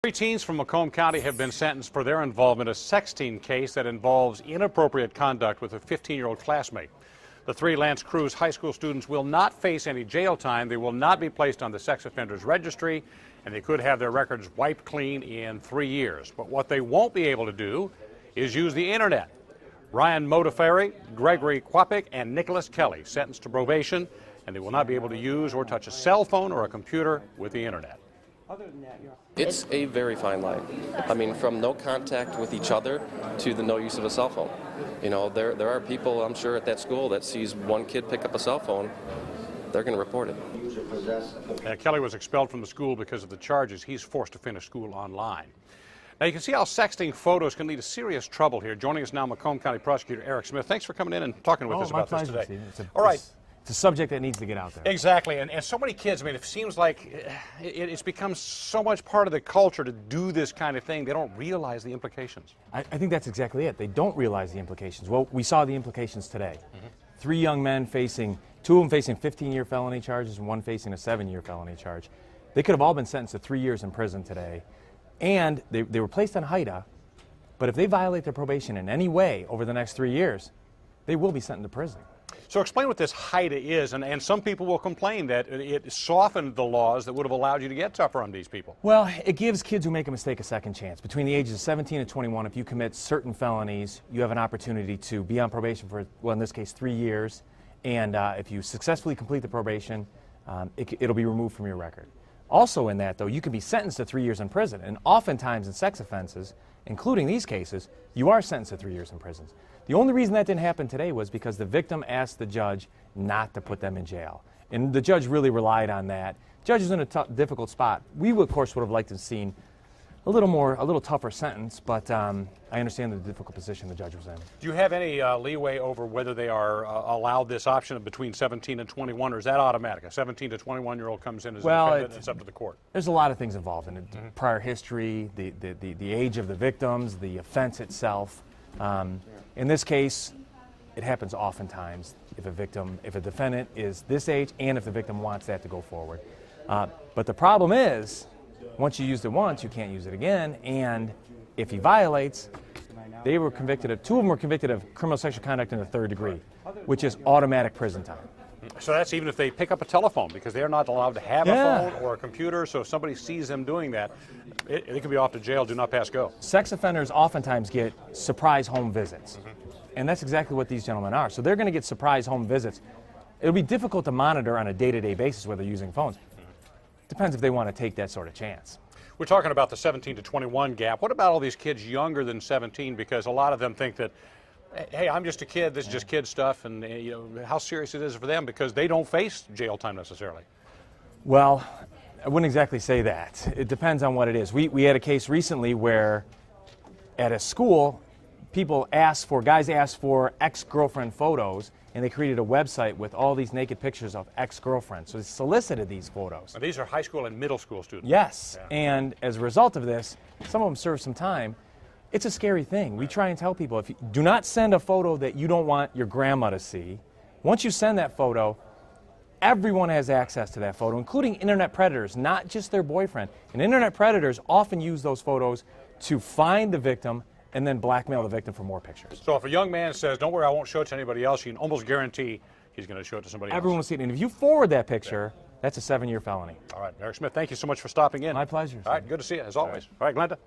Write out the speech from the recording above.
Three teens from Macomb County have been sentenced for their involvement in a sexting case that involves inappropriate conduct with a 15-year-old classmate. The three L'Anse Creuse high school students will not face any jail time. They will not be placed on the sex offenders registry, and they could have their records wiped clean in 3 years. But what they won't be able to do is use the internet. Ryan Modaferri, Gregory Quapik, and Nicholas Kelly sentenced to probation, and they will not be able to use or touch a cell phone or a computer with the internet. It's a very fine line. I mean, from no contact with each other to the no use of a cell phone. You know, there are people, I'm sure, at that school that sees one kid pick up a cell phone, they're going to report it. Kelly was expelled from the school because of the charges. He's forced to finish school online. Now, you can see how sexting photos can lead to serious trouble here. Joining us now, Macomb County Prosecutor Eric Smith. Thanks for coming in and talking with us about this today. All right. It's a subject that needs to get out there. Exactly, and so many kids, I mean, it seems like it's become so much part of the culture to do this kind of thing, they don't realize the implications. I think that's exactly it. They don't realize the implications. Well, we saw the implications today. Three young men two of them facing 15-year felony charges and one facing a 7-year felony charge. They could have all been sentenced to 3 years in prison today, and they were placed on HIDA, but if they violate their probation in any way over the next 3 years, they will be sent into prison. So explain what this HIDA is, and some people will complain that it softened the laws that would have allowed you to get tougher on these people. Well, it gives kids who make a mistake a second chance. Between the ages of 17 and 21, if you commit certain felonies, you have an opportunity to be on probation for, well, in this case, 3 years. And if you successfully complete the probation, it'll be removed from your record. Also in that, though, you can be sentenced to 3 years in prison. And oftentimes in sex offenses, including these cases, you are sentenced to 3 years in prison. The only reason that didn't happen today was because the victim asked the judge not to put them in jail. And the judge really relied on that. Judge is in a difficult spot. We, of course, would have liked to have seen a little tougher sentence, but I understand the difficult position the judge was in. Do you have any leeway over whether they are allowed this option between 17 and 21, or is that automatic? A 17 to 21-year-old comes in as a defendant, it's up to the court. There's a lot of things involved in it. Prior history, the age of the victims, the offense itself. In this case, it happens oftentimes if a defendant is this age and if the victim wants that to go forward. But the problem is, once you used it once, you can't use it again, and if he violates, two of them were convicted of criminal sexual conduct in the 3rd degree, which is automatic prison time. So that's even if they pick up a telephone, because they're not allowed to have a phone or a computer, so if somebody sees them doing that, they could be off to jail, do not pass go. Sex offenders oftentimes get surprise home visits, and that's exactly what these gentlemen are. So they're going to get surprise home visits. It'll be difficult to monitor on a day-to-day basis whether they're using phones. Depends if they want to take that sort of chance. We're talking about the 17 to 21 gap. What about all these kids younger than 17? Because a lot of them think that, hey, I'm just a kid, this is just kid stuff, and you know how serious it is for them because they don't face jail time necessarily. Well, I wouldn't exactly say that. It depends on what it is. We had a case recently where at a school, guys asked for ex-girlfriend photos, and they created a website with all these naked pictures of ex-girlfriends. So they solicited these photos. And these are high school and middle school students. Yes, and as a result of this, some of them served some time. It's a scary thing. We try and tell people, do not send a photo that you don't want your grandma to see. Once you send that photo, everyone has access to that photo, including internet predators, not just their boyfriend. And internet predators often use those photos to find the victim and then blackmail the victim for more pictures. So if a young man says, don't worry, I won't show it to anybody else, you can almost guarantee he's going to show it to somebody else. Everyone will see it. And if you forward that picture, that's a 7-year felony. All right, Eric Smith, thank you so much for stopping in. My pleasure. All right, good to see you, as always. All right, Glenda.